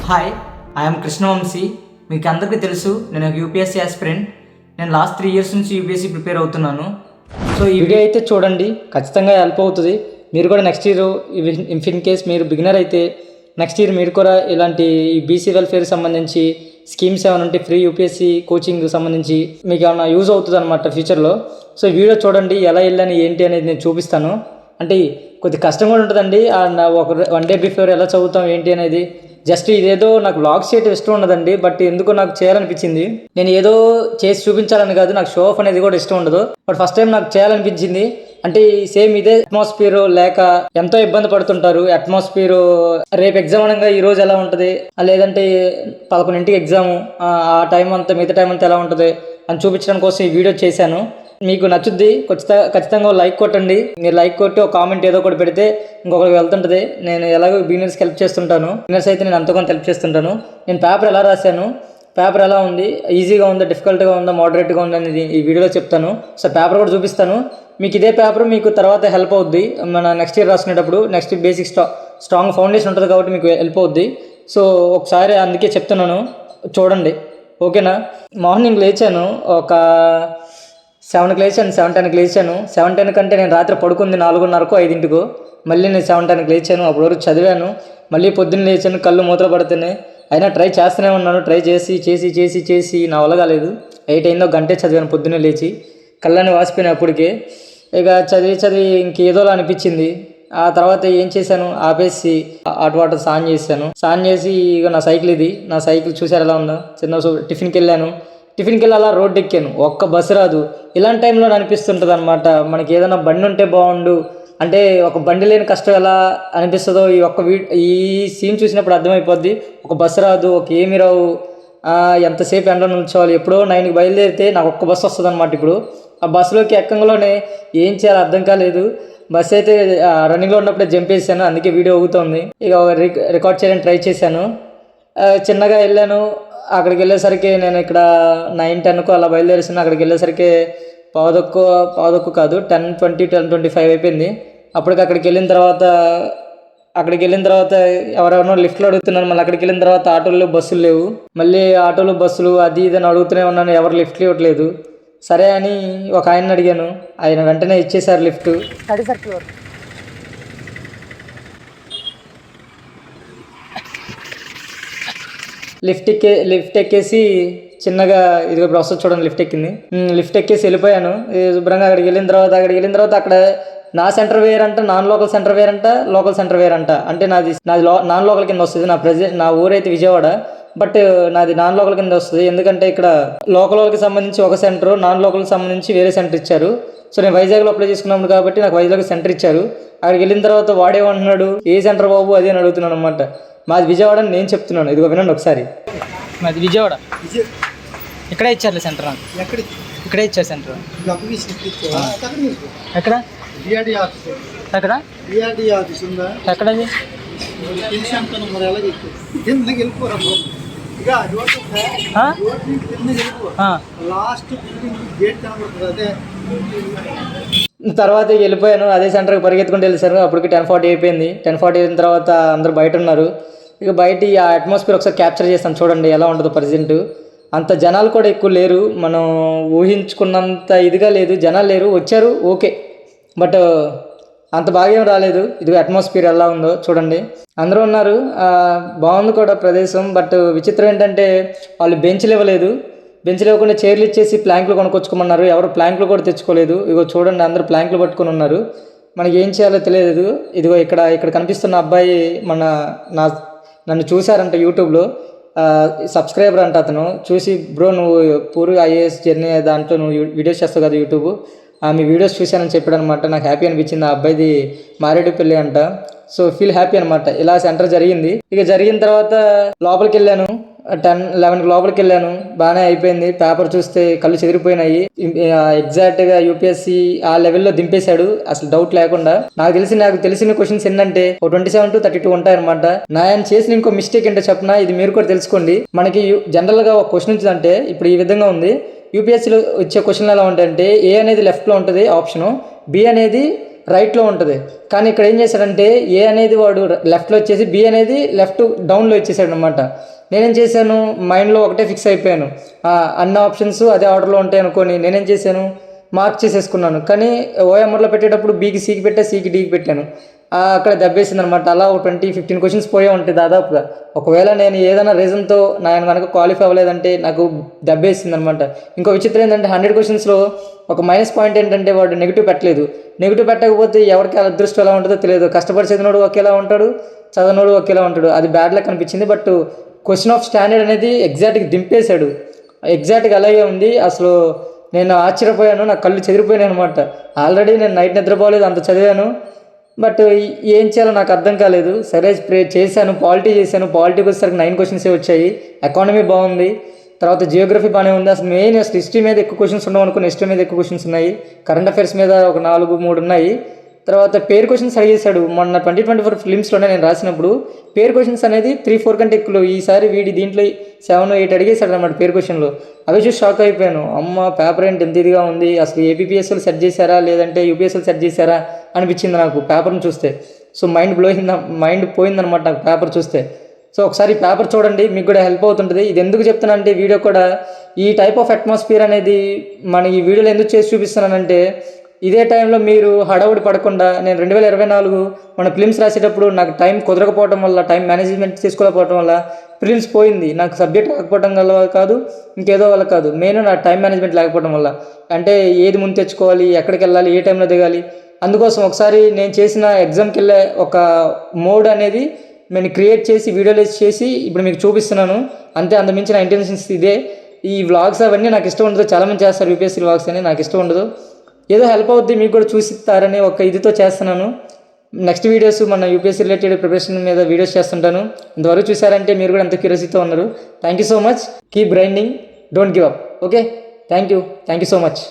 Hi, I'm Krishna Vamsi. మీకు అందరికీ తెలుసు, నేను ఒక యూపీఎస్సీ ఆస్పిరెంట్. నేను లాస్ట్ 3 years నుంచి యూపీఎస్సీ ప్రిపేర్ అవుతున్నాను. సో ఈ వీడియో అయితే చూడండి, ఖచ్చితంగా హెల్ప్ అవుతుంది. మీరు కూడా నెక్స్ట్ ఇయర్ ఇన్ కేస్ మీరు బిగినర్ అయితే నెక్స్ట్ ఇయర్ మీరు కూడా ఇలాంటి బీసీ వెల్ఫేర్ సంబంధించి స్కీమ్స్ ఏమైనా ఉంటే ఫ్రీ యూపీఎస్సీ కోచింగ్ సంబంధించి మీకు ఏమైనా యూజ్ అవుతుంది అనమాట ఫ్యూచర్లో. సో ఈ వీడియో చూడండి, ఎలా వెళ్ళని ఏంటి అనేది నేను చూపిస్తాను. అంటే కొద్ది కష్టం కూడా ఉంటుందండి. ఒక 1 day బిఫోర్ ఎలా చదువుతాం ఏంటి అనేది. జస్ట్ ఇదేదో నాకు వ్లాగ్స్ చేయడం ఇష్టం ఉండదండి, బట్ ఎందుకో నాకు చేయాలనిపించింది. నేను ఏదో చేసి చూపించాలని కాదు, నాకు షో ఆఫ్ అనేది కూడా ఇష్టం ఉండదు. బట్ ఫస్ట్ టైం నాకు చేయాలనిపించింది. అంటే సేమ్ ఇదే అట్మాస్ఫియర్ లేక ఎంతో ఇబ్బంది పడుతుంటారు. అట్మాస్ఫియర్ రేపు ఎగ్జామ్ అనగా ఈ రోజు ఎలా ఉంటుంది, లేదంటే 11ంటికి ఎగ్జాము, ఆ టైం అంతా మిగతా టైం అంతా ఎలా ఉంటుంది అని చూపించడం కోసం ఈ వీడియో చేశాను. మీకు నచ్చుద్ది, ఖచ్చితంగా లైక్ కొట్టండి. మీరు లైక్ కొట్టి ఒక కామెంట్ ఏదో ఒకటి పెడితే ఇంకొకరికి వెళ్తుంటుంది. నేను ఎలాగో బిగినర్స్కి హెల్ప్ చేస్తుంటాను. బిగినర్స్ అయితే నేను అంతగా హెల్ప్ చేస్తుంటాను. నేను పేపర్ ఎలా రాశాను, పేపర్ ఎలా ఉంది, ఈజీగా ఉందా, డిఫికల్ట్గా ఉందా, మోడరేట్గా ఉందా అనేది ఈ వీడియోలో చెప్తాను. సో పేపర్ కూడా చూపిస్తాను. మీకు ఇదే పేపర్ మీకు తర్వాత హెల్ప్ అవుద్ది. మన నెక్స్ట్ ఇయర్ రాసుకునేటప్పుడు నెక్స్ట్ బేసిక్ స్ట్రాంగ్ ఫౌండేషన్ ఉంటుంది కాబట్టి మీకు హెల్ప్ అవుద్ది. సో ఒకసారి అందుకే చెప్తున్నాను, చూడండి, ఓకేనా. మార్నింగ్ లేచాను, ఒక 7కి లేచాను, 7:10కి లేచాను. 7:10 కంటే నేను రాత్రి పడుకుంది 4:30కో 5ంటికో. మళ్ళీ నేను 7:10కి లేచాను. అప్పటి వరకు చదివాను. మళ్ళీ పొద్దున్న లేచాను, కళ్ళు మూతలు పడుతున్నాయి. అయినా ట్రై చేస్తూనే ఉన్నాను. ట్రై చేసి నా వల్ల కాలేదు. 8 అయిందో, గంటే చదివాను పొద్దున్నే లేచి. కళ్ళని వాసిపోయినాయి అప్పటికే. ఇక చదివి ఇంకేదోలా అనిపించింది. ఆ తర్వాత ఏం చేశాను, ఆపేసి హాట్ వాటర్ స్నానం చేసి ఇక నా సైకిల్ ఇది. నా సైకిల్ చూసారు ఎలా ఉందో. టిఫిన్కి వెళ్ళి అలా రోడ్డు ఎక్కాను. ఒక్క బస్సు రాదు. ఇలాంటి టైంలో అనిపిస్తుంటుంది అనమాట, మనకి ఏదైనా బండి ఉంటే బాగుండు. అంటే ఒక బండి లేని కష్టం ఎలా అనిపిస్తుందో ఈ సీన్ చూసినప్పుడు అర్థమైపోద్ది. ఒక బస్సు రాదు, ఒక ఏమి రావు, ఎంతసేపు ఎండలో నిల్చోవాలి. ఎప్పుడో 9కి బయలుదేరితే నాకు ఒక్క బస్సు వస్తుంది అనమాట. ఇప్పుడు ఆ బస్సులోకి ఎక్కంలోనే ఏం చేయాలో అర్థం కాలేదు. బస్సు అయితే రన్నింగ్లో ఉన్నప్పుడే జంప్ చేశాను, అందుకే వీడియో అవుతుంది. ఇక రికార్డ్ చేయడానికి ట్రై చేశాను. చిన్నగా వెళ్ళాను. అక్కడికి వెళ్ళేసరికి నేను ఇక్కడ 9:10కో అలా బయలుదేరేసాను. అక్కడికి వెళ్ళేసరికి పావుదక్కు కాదు, 10:20, 10:25 అయిపోయింది. అప్పటికి అక్కడికి వెళ్ళిన తర్వాత ఎవరెవరినో లిఫ్ట్లో అడుగుతున్నాను. మళ్ళీ అక్కడికి వెళ్ళిన తర్వాత ఆటోలు బస్సులు లేవు. మళ్ళీ ఆటోలు బస్సులు అది ఇదని అడుగుతూనే ఉన్నాను, ఎవరు లిఫ్ట్లు ఇవ్వట్లేదు. సరే అని ఒక ఆయన్ని అడిగాను. ఆయన వెంటనే ఇచ్చేశారు లిఫ్ట్. లిఫ్ట్ ఎక్కేసి చిన్నగా ఇదిగో ఇప్పుడు వస్తుంది చూడండి, లిఫ్ట్ ఎక్కేసి వెళ్ళిపోయాను. శుభ్రంగా అక్కడికి వెళ్ళిన తర్వాత అక్కడ నా సెంటర్ వేర్ అంట, నాన్ లోకల్ సెంటర్ వేర్ అంట, లోకల్ సెంటర్ వేర్ అంట. అంటే నాది నాన్ లోకల్ కింద వస్తుంది. నా ఊరైతే విజయవాడ, బట్ నాది నాన్ లోకల్ కింద వస్తుంది. ఎందుకంటే ఇక్కడ లోకల్ వాళ్ళకి సంబంధించి ఒక సెంటర్, నాన్ లోకల్కి సంబంధించి వేరే సెంటర్ ఇచ్చారు. సో నేను వైజాగ్లో అప్లై చేసుకున్నాను కాబట్టి నాకు వైజాగ్ సెంటర్ ఇచ్చారు. అక్కడికి వెళ్ళిన తర్వాత వాడేమంటున్నాడు, ఏ సెంటర్ బాబు అది అని అడుగుతున్నాను అనమాట. మాది విజయవాడ అని నేను చెప్తున్నాను. ఇదిగో వినండి ఒకసారి. మాది విజయవాడ, ఇక్కడే ఇచ్చారు సెంటర్. నాకు ఇక్కడే ఇచ్చారు సెంటర్. ఎక్కడ ఎక్కడది? తర్వాత వెళ్ళిపోయాను. అదే సెంటర్కి పరిగెత్తుకుంటూ వెళ్ళేసారు. అప్పటికి 10:40 అయిపోయింది. 10:40 అయిన తర్వాత అందరూ బయట ఉన్నారు. ఇక బయట ఆ అట్మాస్ఫియర్ ఒకసారి క్యాప్చర్ చేస్తాను, చూడండి ఎలా ఉంటుందో. ప్రజెంట్ అంత జనాలు కూడా ఎక్కువ లేరు, మనం ఊహించుకున్నంత ఇదిగా లేదు. జనాలు లేరు, వచ్చారు ఓకే, బట్ అంత బాగా ఏం రాలేదు. ఇది అట్మాస్ఫియర్ ఎలా ఉందో చూడండి. అందరూ ఉన్నారు, బాగుంది కూడా ప్రదేశం. బట్ విచిత్రం ఏంటంటే వాళ్ళు బెంచ్లు ఇవ్వకుండా చైర్లు ఇచ్చేసి ప్లాంకులు కొనుక్కొచ్చుకోమన్నారు. ఎవరు ప్లాంకులు కూడా తెచ్చుకోలేదు. ఇగో చూడండి, అందరూ ప్లాంకులు పట్టుకొని ఉన్నారు. మనకి ఏం చేయాలో తెలియదు. ఇదిగో ఇక్కడ కనిపిస్తున్న అబ్బాయి నన్ను చూశారంట యూట్యూబ్లో, సబ్స్క్రైబర్ అంట. అతను చూసి, బ్రో నువ్వు పూర్వ ఐఏఎస్ జర్నీ దాంట్లో నువ్వు వీడియోస్ చేస్తావు కదా యూట్యూబ్, మీ వీడియోస్ చూశానని చెప్పాడు అనమాట. నాకు హ్యాపీ అనిపించింది. ఆ అబ్బాయిది మారేడుపల్లి అంట. సో ఫీల్ హ్యాపీ అనమాట. ఇలా సెంటర్ జరిగింది. ఇక జరిగిన తర్వాత లోపలికి వెళ్ళాను. 10-11 లోపలికి వెళ్ళాను. బాగానే అయిపోయింది. పేపర్ చూస్తే కళ్ళు చెదిరిపోయినాయి. ఎగ్జాక్ట్గా యూపీఎస్సీ ఆ లెవెల్లో దింపేశాడు, అసలు డౌట్ లేకుండా. నాకు తెలిసిన క్వశ్చన్స్ ఏంటంటే 27 to 32 ఉంటాయన్నమాట. ఆయన చేసిన ఇంకో మిస్టేక్ ఏంటో చెప్పనా, ఇది మీరు కూడా తెలుసుకోండి. మనకి జనరల్గా ఒక క్వశ్చన్ వచ్చిందంటే ఇప్పుడు ఈ విధంగా ఉంది. యూపీఎస్సీలో వచ్చే క్వశ్చన్లు ఎలా ఉంటాయంటే, ఏ అనేది లెఫ్ట్లో ఉంటుంది ఆప్షను, బి అనేది రైట్లో ఉంటుంది. కానీ ఇక్కడ ఏం చేశాడంటే ఏ అనేది వాడు లెఫ్ట్లో వచ్చేసి బి అనేది లెఫ్ట్ డౌన్లో ఇచ్చేసాడు అనమాట. నేనేం చేశాను, మైండ్లో ఒకటే ఫిక్స్ అయిపోయాను, అన్ని ఆప్షన్స్ అదే ఆర్డర్లో ఉంటాయి అనుకొని నేనేం చేశాను, మార్క్ చేసేసుకున్నాను. కానీ ఓఎంఆర్లో పెట్టేటప్పుడు బీకి సికి పెట్టా, సికి డీకి పెట్టాను. అక్కడ దెబ్బేసింది అనమాట. అలా ఒక 20-15 క్వశ్చన్స్ పోయే ఉంటాయి దాదాపుగా. ఒకవేళ నేను ఏదైనా రీజన్తో నేను కనుక క్వాలిఫై అవ్వలేదంటే నాకు దెబ్బేసింది అనమాట. ఇంకో విచిత్రం ఏంటంటే 100 క్వశ్చన్స్లో ఒక మైనస్ పాయింట్ ఏంటంటే వాడు నెగిటివ్ పెట్టలేదు. నెగిటివ్ పెట్టకపోతే ఎవరికి అదృష్టం ఎలా ఉంటుందో తెలియదు. కష్టపడి చదివినోడు ఒకేలా ఉంటాడు, చదవనోడు ఒకేలా ఉంటాడు. అది బ్యాడ్ లక్ అనిపించింది. బట్ క్వశ్చన్ ఆఫ్ స్టాండర్డ్ అనేది ఎగ్జాక్ట్గా దింపేశాడు. ఎగ్జాక్ట్గా అలాగే ఉంది. అసలు నేను ఆశ్చర్యపోయాను, నా కళ్ళు చెదిరిపోయాను అనమాట. ఆల్రెడీ నేను నైట్ నిద్రపోలేదు, అంత చదివాను. బట్ ఏం చేయాలో నాకు అర్థం కాలేదు. సరే చేశాను, పాలిటీ చేశాను. పాలిటీకి వచ్చేసరికి 9 క్వశ్చన్సే వచ్చాయి. ఎకానమీ బాగుంది, తర్వాత జియోగ్రఫీ బాగానే ఉంది. అసలు హిస్టరీ మీద ఎక్కువ క్వశ్చన్స్ ఉండవు అనుకుని హిస్టరీ మీద ఎక్కువ క్వశ్చన్స్ ఉన్నాయి. కరెంట్ అఫైర్స్ మీద ఒక 4-3 ఉన్నాయి. తర్వాత పేరు క్వశ్చన్స్ అడిగేశాడు. మొన్న 2024 ఫిలిమ్స్లోనే నేను రాసినప్పుడు పేరు క్వశ్చన్స్ అనేది 3-4 కంటే ఎక్కువ. ఈసారి వీడి దీంట్లో 7-8 అడిగేశాడు అనమాట పేరు క్వశ్చన్లో. అవి చూసి షాక్ అయిపోయాను. అమ్మ, పేపర్ ఏంటి ఎంత ఇదిగా ఉంది, అసలు ఏపీపీఎస్ఎల్ సెట్ చేశారా లేదంటే యూపీఎస్ఎల్ సెట్ చేశారా అనిపించింది నాకు పేపర్ని చూస్తే. సో మైండ్ పోయిందనమాట నాకు పేపర్ చూస్తే. సో ఒకసారి పేపర్ చూడండి, మీకు కూడా హెల్ప్ అవుతుంటుంది. ఇది ఎందుకు చెప్తున్నా అంటే వీడియో కూడా ఈ టైప్ ఆఫ్ అట్మాస్ఫియర్ అనేది మన ఈ వీడియోలో ఎందుకు చేసి చూపిస్తున్నానంటే ఇదే టైంలో మీరు హడావుడి పడకుండా, నేను 2024 మన ఫిలిమ్స్ రాసేటప్పుడు నాకు టైం కుదరకపోవడం వల్ల, టైం మేనేజ్మెంట్ చేసుకోలేకపోవడం వల్ల ఫిలిమ్స్ పోయింది. నాకు సబ్జెక్ట్ రాకపోవడం వల్ల కాదు, ఇంకేదో వల్ల కాదు, మెయిన్ నా టైం మేనేజ్మెంట్ లేకపోవడం వల్ల. అంటే ఏది ముందు తెచ్చుకోవాలి, ఎక్కడికి వెళ్ళాలి, ఏ టైంలో దిగాలి, అందుకోసం ఒకసారి నేను చేసిన ఎగ్జామ్కి వెళ్ళే ఒక మోడ్ అనేది నేను క్రియేట్ చేసి వీడియోలైజ్ చేసి ఇప్పుడు మీకు చూపిస్తున్నాను. అంతే, అంతమించి నా ఇంటెన్షన్స్ ఇదే. ఈ వ్లాగ్స్ అవన్నీ నాకు ఇష్టం ఉండదు. చాలామంది చేస్తారు యూపీఎస్సీ వ్లాగ్స్ అని, నాకు ఇష్టం ఉండదు. ఏదో హెల్ప్ అవుద్ది, మీకు కూడా చూసిస్తారని ఒక ఇదితో చేస్తున్నాను. నెక్స్ట్ వీడియోస్ మన యూపీఎస్సీ రిలేటెడ్ ప్రిపరేషన్ మీద వీడియోస్ చేస్తుంటాను. ఇంతవరకు చూసారంటే మీరు కూడా అంత క్యూరియాసిటీతో ఉన్నారు. Thank you so much. Keep grinding, don't give up. Okay, thank you so much.